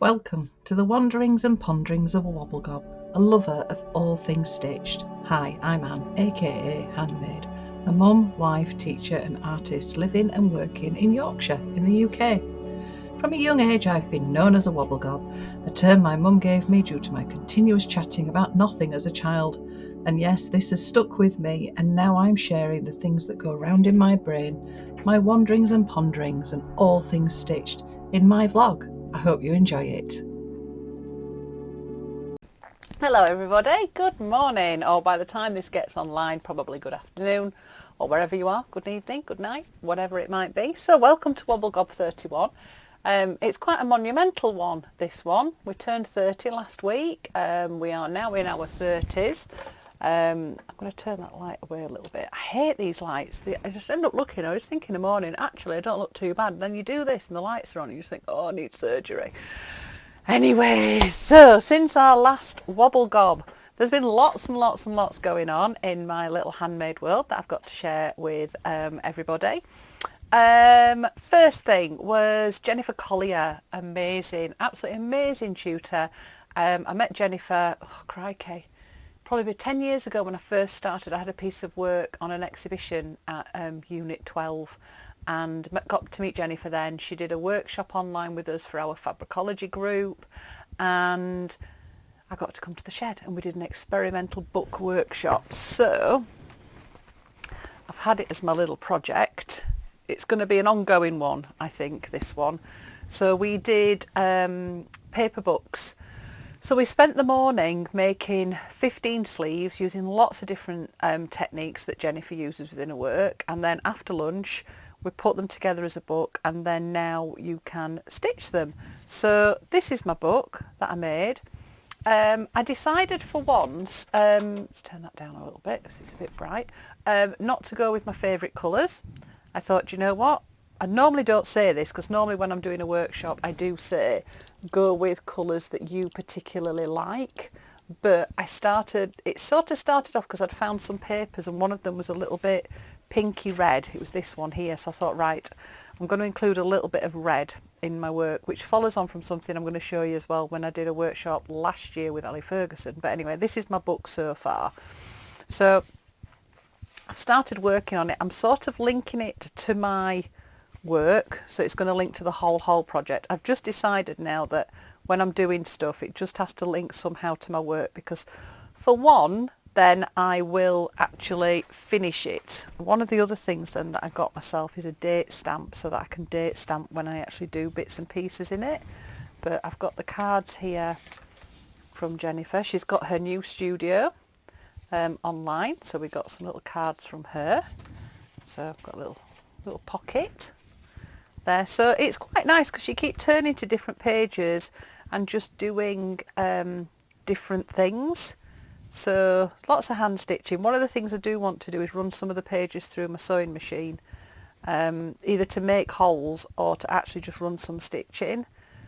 Welcome to the wanderings and ponderings of a Wobble Gob, a lover of all things stitched. Hi, I'm Anne, aka Handmade, a mum, wife, teacher and artist living and working in Yorkshire in the UK. From a young age I've been known as a Wobble Gob, a term my mum gave me due to my continuous chatting about nothing as a child. And yes, this has stuck with me, and now I'm sharing the things that go round in my brain, my wanderings and ponderings and all things stitched, in my vlog. I hope you enjoy it. Hello everybody, good morning, or by the time this gets online, probably good afternoon, or wherever you are, good evening, good night, whatever it might be. So welcome to Wobble Gob 31. It's quite a monumental one, this one. We turned 30 last week. We are now in our 30s. I'm going to turn that light away a little bit. I hate these lights. I just end up looking, I was thinking in the morning, actually I don't look too bad. Then you do this and the lights are on and you just think, oh, I need surgery. Anyway, so since our last Wobble Gob, there's been lots and lots and lots going on in my little handmade world that I've got to share with everybody. First thing was Jennifer Collier, amazing, absolutely amazing tutor. I met Jennifer, oh crikey, probably 10 years ago when I first started. I had a piece of work on an exhibition at Unit 12 and got to meet Jennifer then. She did a workshop online with us for our fabricology group, and I got to come to the shed and we did an experimental book workshop. So I've had it as my little project. It's going to be an ongoing one, I think, this one. So we did paper books. So we spent the morning making 15 sleeves using lots of different techniques that Jennifer uses within her work, and then after lunch we put them together as a book, and then now you can stitch them. So this is my book that I made. I decided for once, let's turn that down a little bit because it's a bit bright, not to go with my favourite colours. I thought, you know what, I normally don't say this because normally when I'm doing a workshop I do say go with colours that you particularly like, but it sort of started off because I'd found some papers and one of them was a little bit pinky red. It was this one here, so I thought, right, I'm going to include a little bit of red in my work, which follows on from something I'm going to show you as well when I did a workshop last year with Ali Ferguson. But anyway, this is my book so far. So I've started working on it. I'm sort of linking it to my work, so it's going to link to the whole project. I've just decided now that when I'm doing stuff it just has to link somehow to my work, because for one, then I will actually finish it. One of the other things then that I got myself is a date stamp, so that I can date stamp when I actually do bits and pieces in it. But I've got the cards here from Jennifer. She's got her new studio online, so we got some little cards from her. So I've got a little pocket there, so it's quite nice because you keep turning to different pages and just doing different things. So lots of hand stitching. One of the things I do want to do is run some of the pages through my sewing machine, either to make holes or to actually just run some stitching.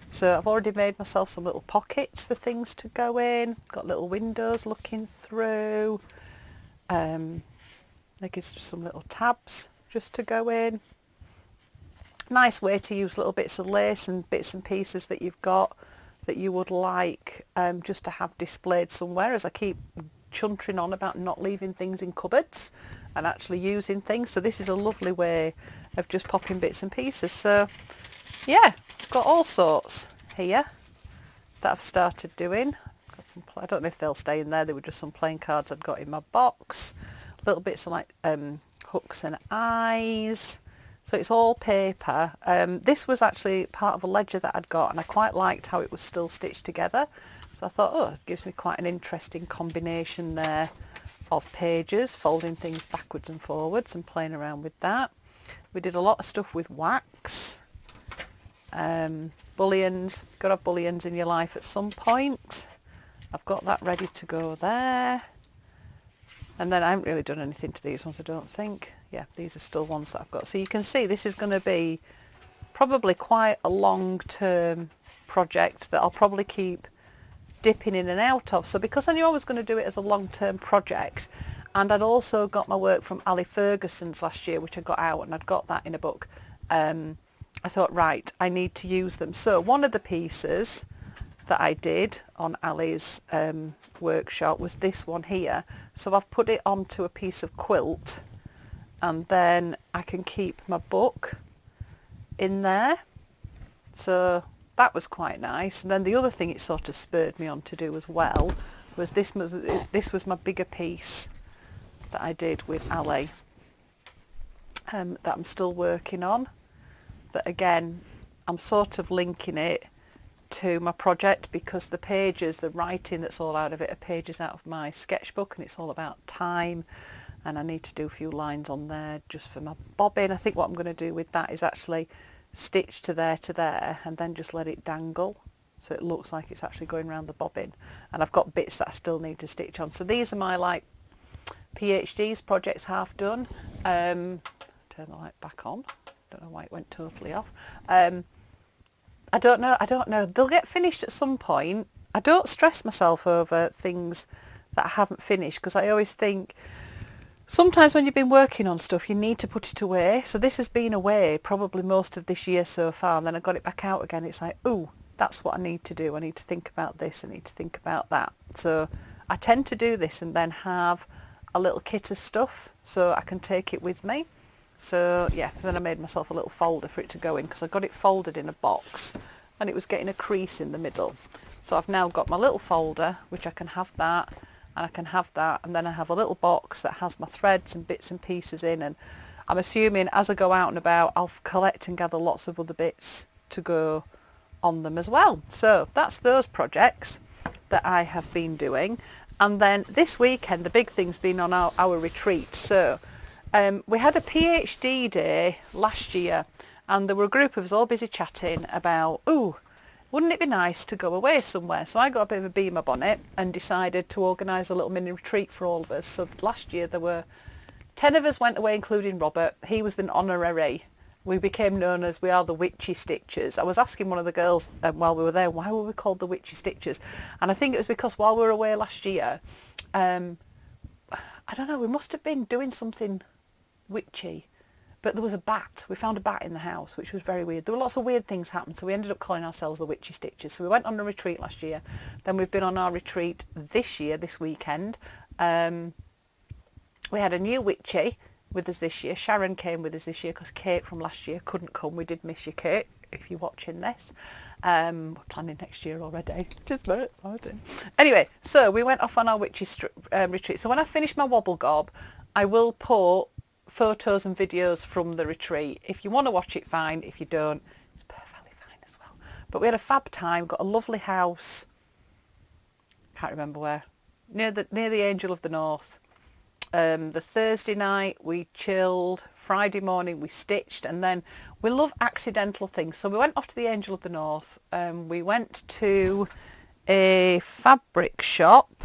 So I've already made myself some little pockets for things to go in, got little windows looking through, like it's just some little tabs just to go in. Nice way to use little bits of lace and bits and pieces that you've got that you would like just to have displayed somewhere, as I keep chuntering on about not leaving things in cupboards and actually using things. So this is a lovely way of just popping bits and pieces. So yeah, I've got all sorts here that I've started doing. Got some, I don't know if they'll stay in there, they were just some plain cards I'd got in my box. Little bits of like hooks and eyes. So it's all paper. This was actually part of a ledger that I'd got, and I quite liked how it was still stitched together. So I thought, oh, it gives me quite an interesting combination there of pages, folding things backwards and forwards and playing around with that. We did a lot of stuff with wax, bullions. You've got to have bullions in your life at some point. I've got that ready to go there. And then I haven't really done anything to these ones, I don't think. Yeah, these are still ones that I've got. So you can see this is going to be probably quite a long-term project that I'll probably keep dipping in and out of. So because I knew I was going to do it as a long-term project, and I'd also got my work from Ali Ferguson's last year, which I got out, and I'd got that in a book, I thought, right, I need to use them. So one of the pieces that I did on Ali's workshop was this one here. So I've put it onto a piece of quilt, and then I can keep my book in there. So that was quite nice. And then the other thing it sort of spurred me on to do as well was this was my bigger piece that I did with Ali, that I'm still working on. That again, I'm sort of linking it to my project, because the pages, the writing that's all out of it, are pages out of my sketchbook, and it's all about time, and I need to do a few lines on there just for my bobbin. I think what I'm going to do with that is actually stitch to there and then just let it dangle so it looks like it's actually going around the bobbin. And I've got bits that I still need to stitch on. So these are my like PhDs, projects half done. Turn the light back on. Don't know why it went totally off. I don't know. They'll get finished at some point. I don't stress myself over things that I haven't finished, because I always think sometimes when you've been working on stuff, you need to put it away. So this has been away probably most of this year so far, and then I got it back out again. It's like, ooh, that's what I need to do. I need to think about this. I need to think about that. So I tend to do this and then have a little kit of stuff so I can take it with me. So yeah, then I made myself a little folder for it to go in, because I got it folded in a box and it was getting a crease in the middle. So I've now got my little folder, which I can have that, and I can have that, and then I have a little box that has my threads and bits and pieces in, and I'm assuming as I go out and about I'll collect and gather lots of other bits to go on them as well. So that's those projects that I have been doing. And then this weekend the big thing's been on our retreat. So we had a PhD day last year, and there were a group of us all busy chatting about, ooh, wouldn't it be nice to go away somewhere? So I got a bit of a bee in my bonnet and decided to organise a little mini retreat for all of us. So last year there were 10 of us went away, including Robert. He was an honorary. We became known as, we are the Witchy Stitchers. I was asking one of the girls while we were there, why were we called the Witchy Stitchers? And I think it was because while we were away last year, I don't know, we must have been doing something witchy. But there was a bat. We found a bat in the house, which was very weird. There were lots of weird things happened, so we ended up calling ourselves the Witchy Stitchers. So we went on a retreat last year. Then we've been on our retreat this year, this weekend. We had a new witchy with us this year. Sharon came with us this year because Kate from last year couldn't come. We did miss you, Kate, if you're watching this. We're planning next year already. Just very exciting. Anyway, so we went off on our witchy retreat. So when I finish my Wobble Gob, I will put photos and videos from the retreat. If you want to watch it, fine. If you don't, it's perfectly fine as well. But we had a fab time, got a lovely house, can't remember where, near the Angel of the North. The Thursday night we chilled, Friday morning we stitched, and then we love accidental things. So we went off to the Angel of the North. We went to a fabric shop.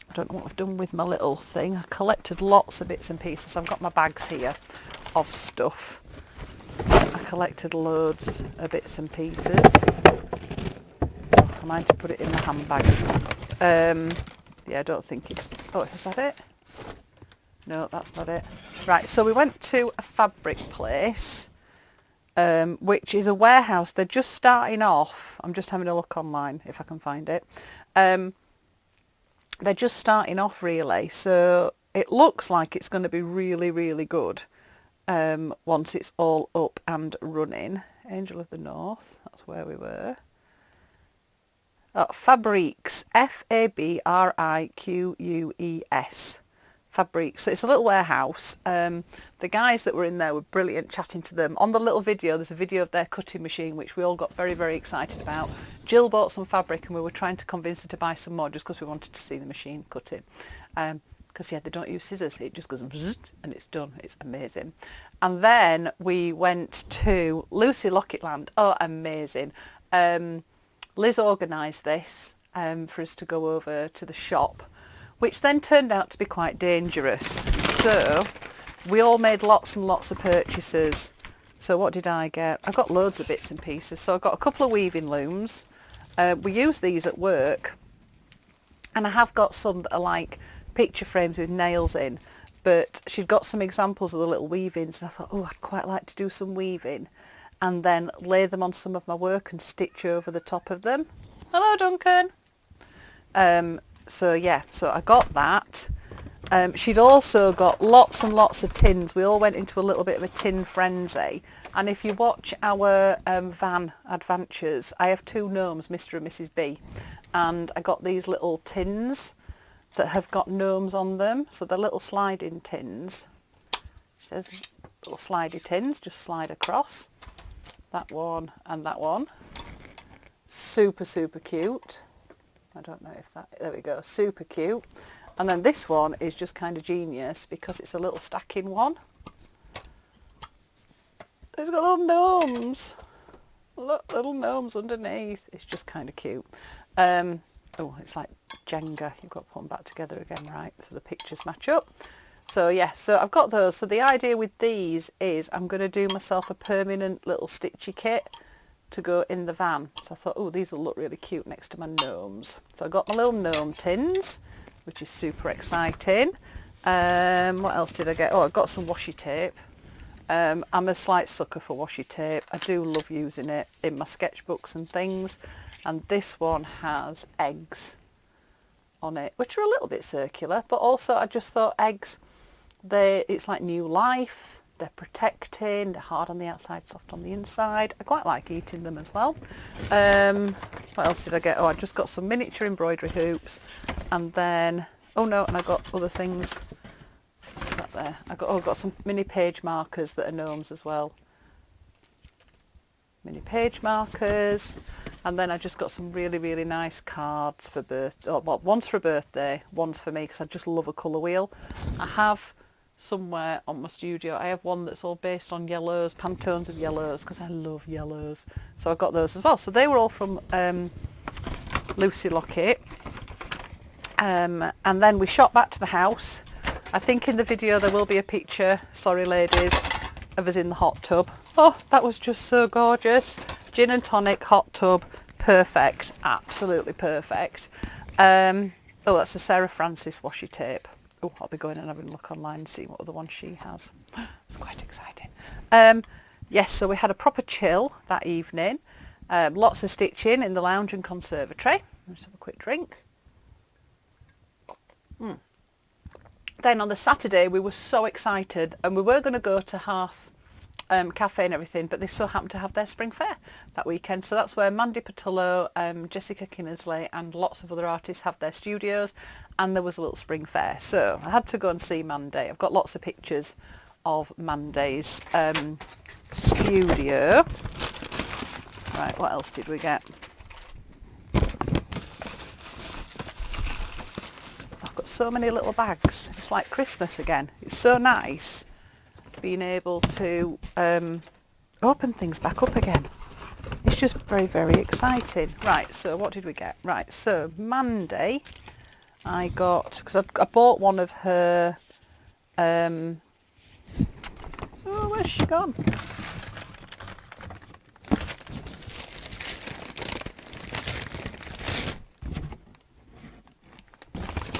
I don't know what I've done with my little thing. I collected lots of bits and pieces. I've got my bags here of stuff. I collected loads of bits and pieces. I might to put it in the handbag. Yeah, I don't think it's... Oh, is that it? No, that's not it. Right, so we went to a fabric place, which is a warehouse. They're just starting off. I'm just having a look online if I can find it. They're just starting off really, so it looks like it's going to be really, really good once it's all up and running. Angel of the North, that's where we were. Oh, Fabriques, Fabriques. Fabriques. So it's a little warehouse. The guys that were in there were brilliant, chatting to them. On the little video, there's a video of their cutting machine, which we all got very, very excited about. Jill bought some fabric and we were trying to convince her to buy some more just because we wanted to see the machine cutting. Because, yeah, they don't use scissors. It just goes and it's done. It's amazing. And then we went to Lucy Locketland. Oh, amazing. Liz organised this for us to go over to the shop, which then turned out to be quite dangerous. So we all made lots and lots of purchases. So what did I get? I got loads of bits and pieces. So I got a couple of weaving looms. We use these at work. And I have got some that are like picture frames with nails in. But she'd got some examples of the little weavings. And I thought, oh, I'd quite like to do some weaving. and then lay them on some of my work and stitch over the top of them. Hello, Duncan. So yeah, so I got that. She'd also got lots and lots of tins. We all went into a little bit of a tin frenzy. And if you watch our van adventures, I have 2 gnomes, Mr. and Mrs. B. And I got these little tins that have got gnomes on them. So they're little sliding tins. She says little slidey tins, just slide across. That one and that one. Super, super cute. I don't know if that, there we go, super cute. And then this one is just kind of genius because it's a little stacking one. It's got little gnomes. Look, little gnomes underneath. It's just kind of cute. Oh, it's like Jenga. You've got to put them back together again, right? So the pictures match up. So yeah, so I've got those. So the idea with these is I'm going to do myself a permanent little stitchy kit to go in the van. So I thought, oh, these will look really cute next to my gnomes. So I got my little gnome tins, which is super exciting. What else did I get? Oh, I got some washi tape. I'm a slight sucker for washi tape. I do love using it in my sketchbooks and things. And this one has eggs on it, which are a little bit circular, but also I just thought eggs, it's like new life. They're protecting, they're hard on the outside, soft on the inside. I quite like eating them as well. What else did I get? Oh, I just got some miniature embroidery hoops, and then, oh no, and I got other things. What's that there? I got some mini page markers that are gnomes as well. Mini page markers, and then I just got some really, really nice cards for birthday. Oh, well, one's for a birthday, one's for me because I just love a colour wheel. I have somewhere on my studio, I have one that's all based on yellows, Pantones of yellows, because I love yellows. So I got those as well. So they were all from Lucy Lockett. And then we shot back to the house. I think in the video there will be a picture, sorry ladies, of us in the hot tub. Oh, that was just so gorgeous. Gin and tonic, hot tub, perfect, absolutely perfect. Oh, that's a Sarah Francis washi tape. Oh, I'll be going and having a look online and see what other one she has. It's quite exciting. Yes, so we had a proper chill that evening. Lots of stitching in the lounge and conservatory. Let's have a quick drink. Then on the Saturday we were so excited, and we were going to go to Hearth Cafe and everything, but they so happened to have their spring fair that weekend. So that's where Mandy Patullo, Jessica Kinnersley and lots of other artists have their studios, and there was a little spring fair. So I had to go and see Mandy. I've got lots of pictures of Mandy's studio. Right, what else did we get? I've got so many little bags. It's like Christmas again. It's so nice being able to open things back up again. It's just very, very exciting. Right, so what did we get? Right, so Mandy, I got, because I bought one of her, oh, where's she gone?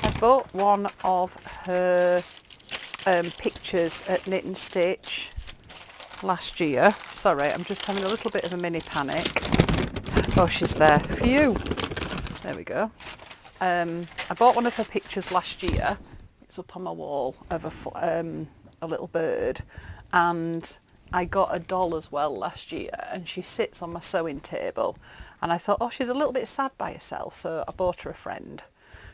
I bought one of her pictures at Knit and Stitch last year. Sorry, I'm just having a little bit of a mini panic. Oh, she's there. Phew. There we go. I bought one of her pictures last year. It's up on my wall of a little bird, and I got a doll as well last year, and she sits on my sewing table, and I thought, oh, she's a little bit sad by herself, so I bought her a friend.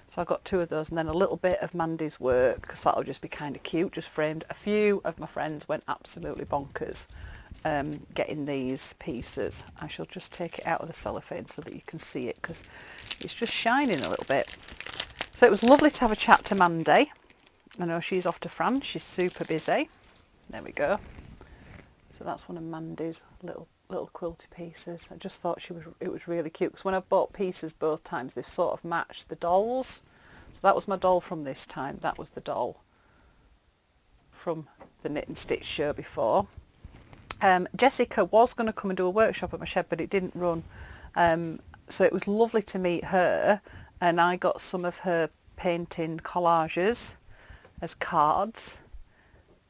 So I got two of those, and then a little bit of Mandy's work, because that'll just be kind of cute, just framed. A few of my friends went absolutely bonkers getting these pieces. I shall just take it out of the cellophane so that you can see it, because it's just shining a little bit. So it was lovely to have a chat to Mandy. I know she's off to France, she's super busy. There we go. So that's one of Mandy's little quilty pieces. I just thought it was really cute, because when I've bought pieces both times, they've sort of matched the dolls. So that was my doll from this time. That was the doll from the Knit and Stitch show before. Jessica was going to come and do a workshop at my shed, but it didn't run. So it was lovely to meet her, and I got some of her painting collages as cards,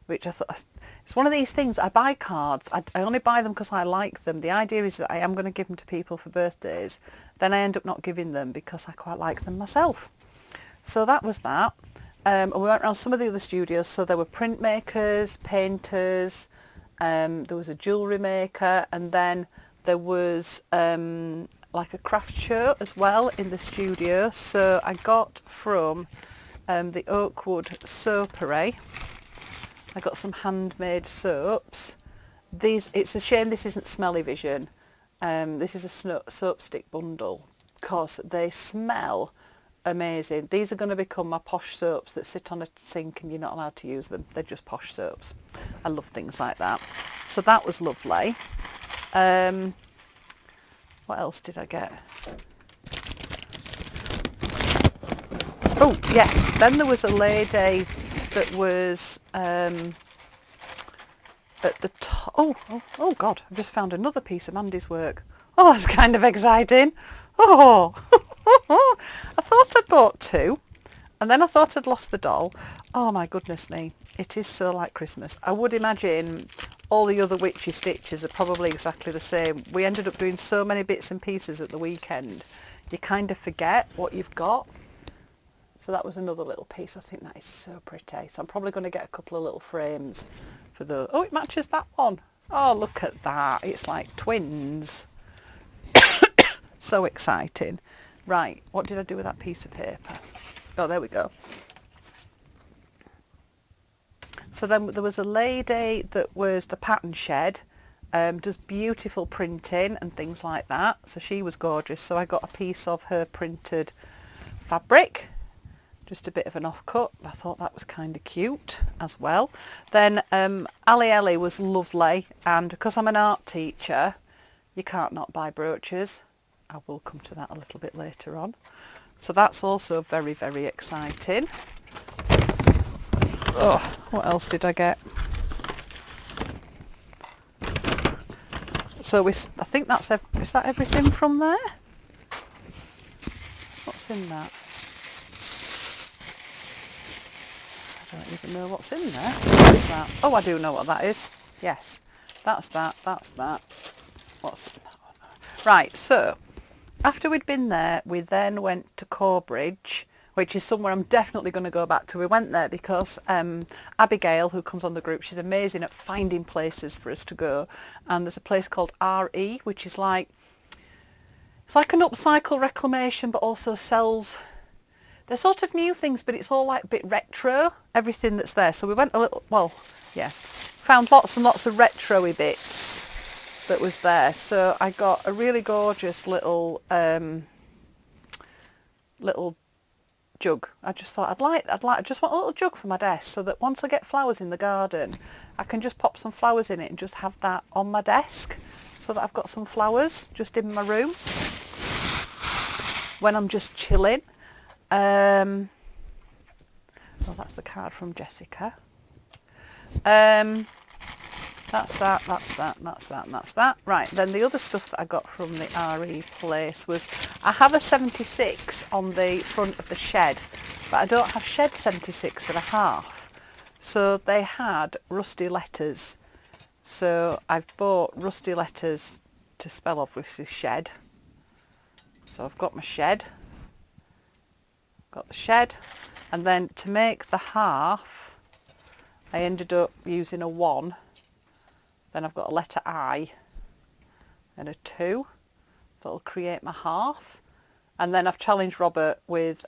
which I thought, It's one of these things, I buy cards, I only buy them because I like them. The idea is that I am going to give them to people for birthdays, then I end up not giving them because I quite like them myself. So that was that. And we went around some of the other studios, so there were printmakers, painters, there was a jewellery maker, and then there was like a craft show as well in the studio. So I got from the Oakwood Soapery, I got some handmade soaps. It's a shame this isn't Smelly Vision. This is a soap stick bundle because they smell amazing. These are going to become my posh soaps that sit on a sink and you're not allowed to use them. They're just posh soaps. I love things like that. So that was lovely. What else did I get? Oh yes, then there was a lady that was at the top. Oh God, I've just found another piece of Mandy's work. Oh, that's kind of exciting. Oh, I thought I'd bought two, and then I thought I'd lost the doll. Oh my goodness me, it is so like Christmas. I would imagine all the other witchy stitches are probably exactly the same. We ended up doing so many bits and pieces at the weekend, you kind of forget what you've got. So that was another little piece. I think that is so pretty. So I'm probably going to get a couple of little frames for the... Oh, it matches that one. Oh, look at that. It's like twins. So exciting. Right, what did I do with that piece of paper? Oh, there we go. So then there was a lady that was the pattern shed, does beautiful printing and things like that. So she was gorgeous. So I got a piece of her printed fabric. Just a bit of an offcut. I thought that was kind of cute as well. Then Ali Ellie was lovely, and because I'm an art teacher, you can't not buy brooches. I will come to that a little bit later on. So that's also very, very exciting. Oh, what else did I get? So I think that's is that everything from there? What's in that? I don't even know what's in there. What is that? Oh, I do know what that is. Yes, that's that. What's in that one? Right, so after we'd been there, we then went to Corbridge, which is somewhere I'm definitely going to go back to. We went there because Abigail, who comes on the group, she's amazing at finding places for us to go. And there's a place called RE, which is like, it's like an upcycle reclamation, but also sells... They're sort of new things, but it's all like a bit retro, everything that's there. So we went a little, well, yeah, found lots and lots of retro-y bits that was there. So I got a really gorgeous little little jug. I just thought I just want a little jug for my desk so that once I get flowers in the garden, I can just pop some flowers in it and just have that on my desk so that I've got some flowers just in my room when I'm just chilling. Oh, that's the card from Jessica. That's that. Right, then the other stuff that I got from the RE place was, I have a 76 on the front of the shed, but I don't have shed 76.5. So they had rusty letters. So I've bought rusty letters to spell obviously shed. So I've got my shed. Got the shed, and then to make the half I ended up using a 1, then I've got a letter I and a 2 that'll create my half, and then I've challenged Robert with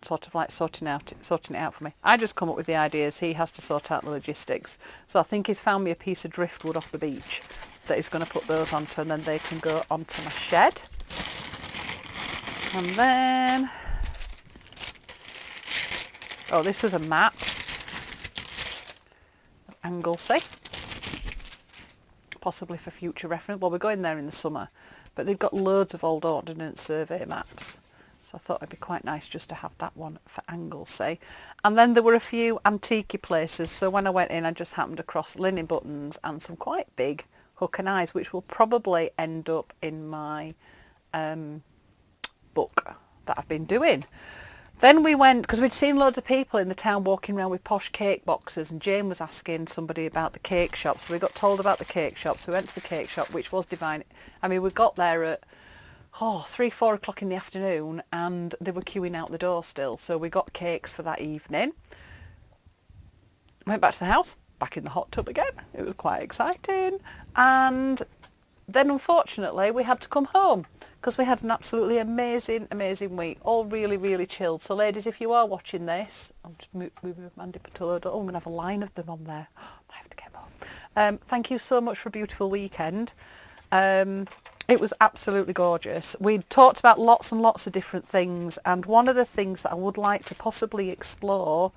sort of like sorting it out for me. I just come up with the ideas, he has to sort out the logistics. So I think he's found me a piece of driftwood off the beach that he's going to put those onto, and then they can go onto my shed. And then, oh, this was a map, Anglesey, possibly for future reference. Well, we're going there in the summer, but they've got loads of old Ordnance Survey maps, so I thought it'd be quite nice just to have that one for Anglesey. And then there were a few antique places, so when I went in I just happened across linen buttons and some quite big hook and eyes, which will probably end up in my book that I've been doing. Then we went, because we'd seen loads of people in the town walking around with posh cake boxes, and Jane was asking somebody about the cake shop. So we got told about the cake shop. So we went to the cake shop, which was divine. I mean, we got there at 3-4 o'clock in the afternoon, and they were queuing out the door still. So we got cakes for that evening. Went back to the house, back in the hot tub again. It was quite exciting. And then unfortunately we had to come home because we had an absolutely amazing week, all really, really chilled. So ladies, if you are watching this, I'm just moving Mandy Patullo. Oh, I'm going to have a line of them on there. I have to get more. Thank you so much for a beautiful weekend. It was absolutely gorgeous. We talked about lots and lots of different things, and one of the things that I would like to possibly explore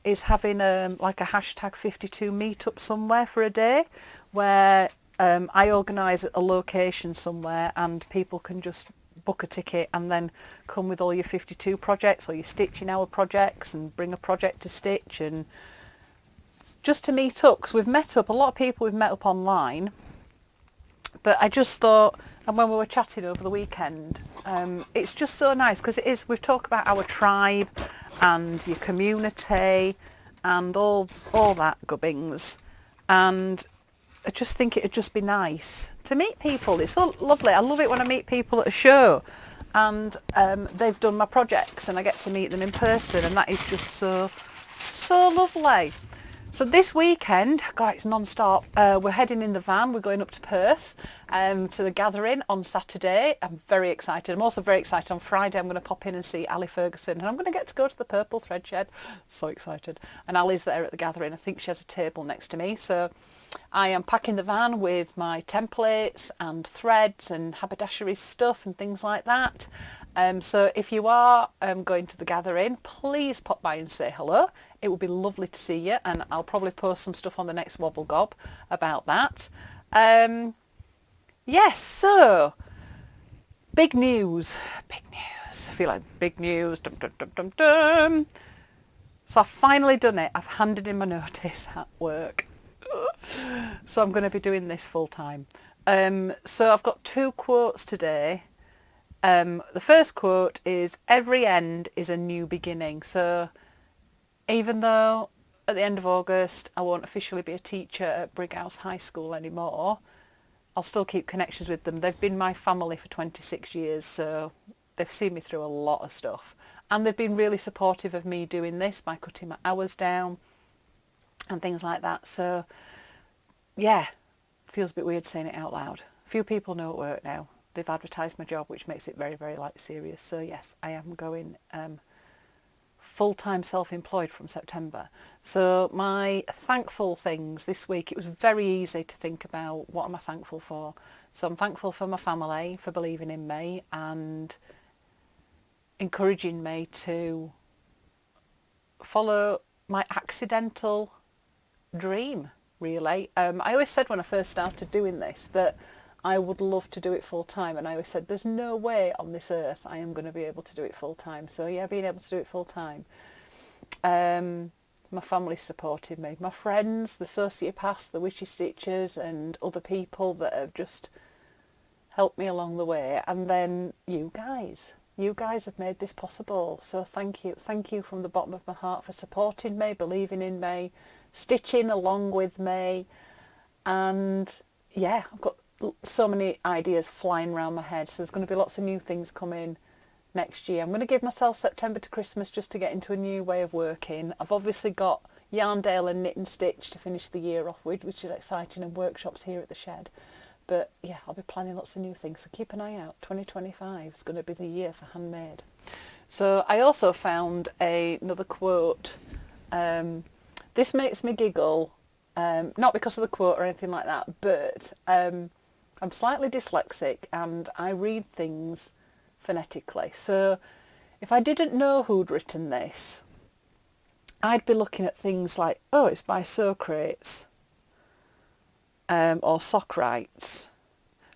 is having like a hashtag 52 meetup somewhere for a day, where I organise a location somewhere and people can just book a ticket and then come with all your 52 projects or your stitching hour projects and bring a project to stitch, and just to meet up, because we've met up, a lot of people we've met up online, but I just thought, and when we were chatting over the weekend, it's just so nice because it is, we've talked about our tribe and your community and all that gubbings, and I just think it'd just be nice to meet people. It's so lovely. I love it when I meet people at a show and they've done my projects and I get to meet them in person, and that is just so lovely. So this weekend, God, it's non-stop. We're heading in the van. We're going up to Perth to the gathering on Saturday. I'm very excited. I'm also very excited. On Friday, I'm going to pop in and see Ali Ferguson, and I'm going to get to go to the Purple Thread Shed. So excited. And Ali's there at the gathering. I think she has a table next to me. So I am packing the van with my templates and threads and haberdashery stuff and things like that. So if you are going to the gathering, please pop by and say hello. It would be lovely to see you, and I'll probably post some stuff on the next Wobble Gob about that. Yes, so big news. I feel like big news. Dum, dum, dum, dum, dum. So I've finally done it. I've handed in my notice at work. So I'm going to be doing this full time. So I've got 2 quotes today. The first quote is, every end is a new beginning. So even though at the end of August I won't officially be a teacher at Brighouse High School anymore, I'll still keep connections with them. They've been my family for 26 years, so they've seen me through a lot of stuff. And they've been really supportive of me doing this by cutting my hours down and things like that. So yeah, feels a bit weird saying it out loud. A few people know at work now. They've advertised my job, which makes it very, very serious. So yes, I am going full-time self-employed from September. So my thankful things this week, it was very easy to think about what am I thankful for. So I'm thankful for my family for believing in me and encouraging me to follow my accidental dream, really. I always said when I first started doing this that I would love to do it full time, and I always said there's no way on this earth I am going to be able to do it full time. So yeah, being able to do it full time. My family supported me, my friends, the sociopaths, the witchy stitchers, and other people that have just helped me along the way, and then you guys have made this possible. So thank you from the bottom of my heart for supporting me, believing in me, stitching along with me, and yeah, I've got so many ideas flying around my head. So there's going to be lots of new things coming next year. I'm going to give myself September to Christmas just to get into a new way of working. I've obviously got Yarndale and Knit and Stitch to finish the year off with, which is exciting, and workshops here at the shed. But yeah, I'll be planning lots of new things, so keep an eye out. 2025 is going to be the year for handmade. So I also found another quote. This makes me giggle, not because of the quote or anything like that, but I'm slightly dyslexic and I read things phonetically. So if I didn't know who'd written this, I'd be looking at things like, oh, it's by Socrates. Or Socrates,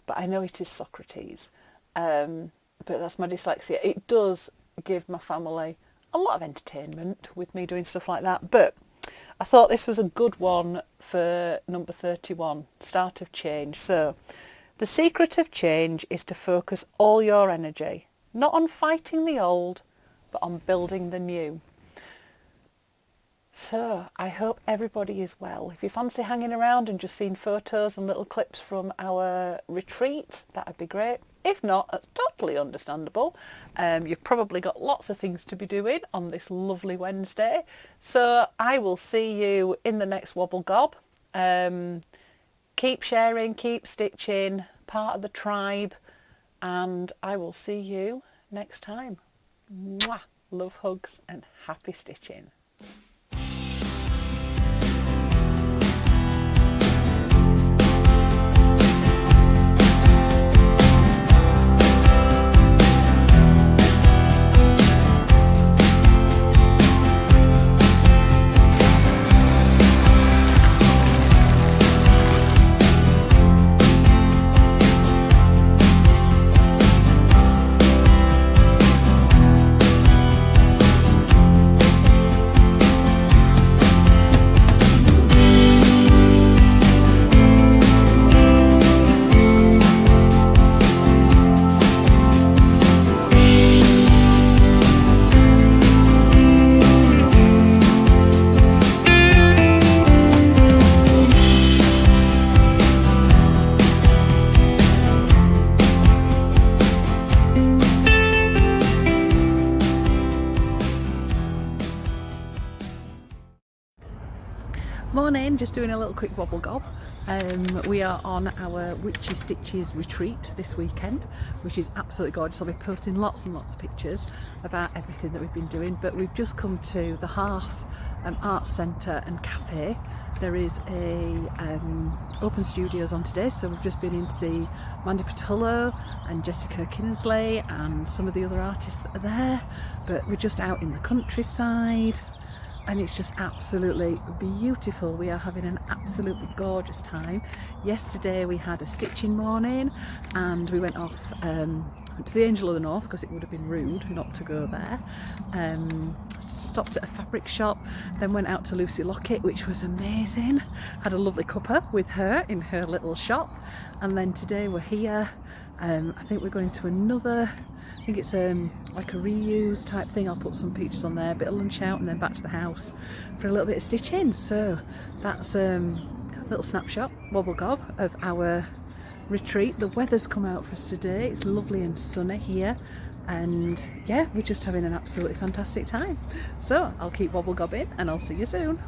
but I know it is Socrates, but that's my dyslexia. It does give my family a lot of entertainment with me doing stuff like that, but I thought this was a good one for number 31, Start of Change. So, the secret of change is to focus all your energy, not on fighting the old, but on building the new. So I hope everybody is well. If you fancy hanging around and just seeing photos and little clips from our retreat, that would be great. If not, that's totally understandable. You've probably got lots of things to be doing on this lovely Wednesday. So I will see you in the next Wobble Gob. Keep sharing, keep stitching, part of the tribe, and I will see you next time. Mwah! Love, hugs and happy stitching. Morning, just doing a little quick Wobble Gob. We are on our Witchy Stitches retreat this weekend, which is absolutely gorgeous. I'll be posting lots and lots of pictures about everything that we've been doing, but we've just come to the Hearth Arts Centre and Cafe. There is a open studios on today, so we've just been in to see Mandy Patullo and Jessica Kinsley and some of the other artists that are there, but we're just out in the countryside. And it's just absolutely beautiful. We are having an absolutely gorgeous time. Yesterday we had a stitching morning and we went off to the Angel of the North because it would have been rude not to go there. Stopped at a fabric shop, then went out to Lucy Lockett, which was amazing. Had a lovely cuppa with her in her little shop. And then today we're here. I think we're going to another, I think it's like a reuse type thing. I'll put some pictures on there, a bit of lunch out and then back to the house for a little bit of stitching. So that's a little snapshot, Wobble Gob, of our retreat. The weather's come out for us today. It's lovely and sunny here. And yeah, we're just having an absolutely fantastic time. So I'll keep Wobble Gobbing and I'll see you soon.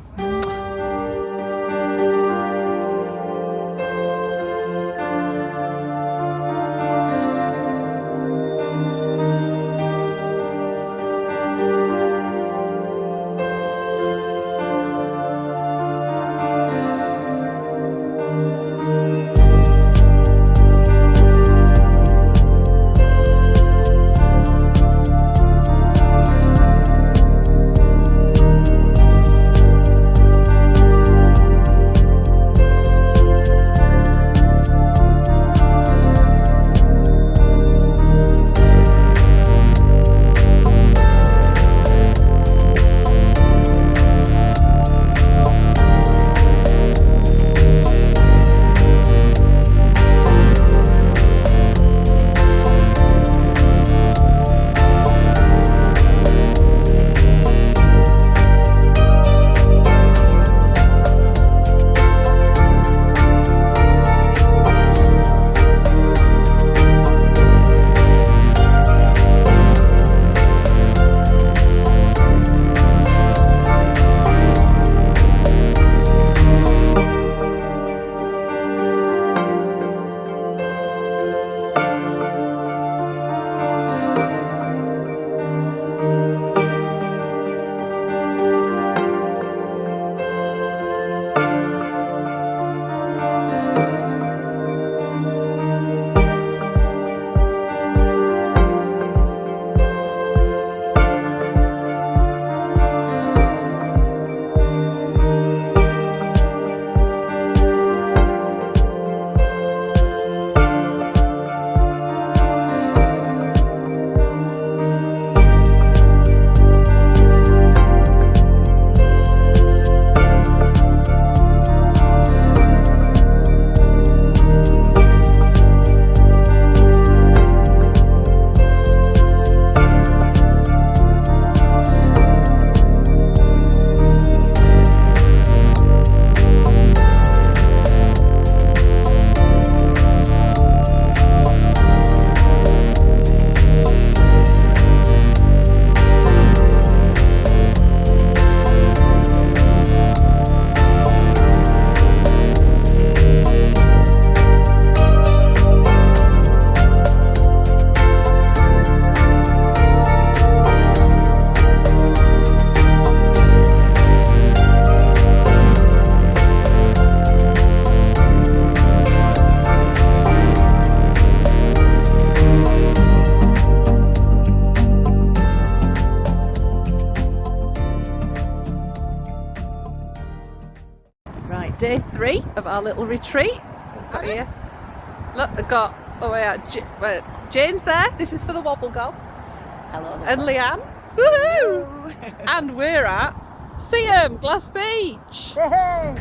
day 3 of our little retreat. Got here. Look, I've got, Jane's there. This is for the Wobble Gob. Hello. And Leanne. Woohoo! And we're at Seaham, Glass Beach. Hey.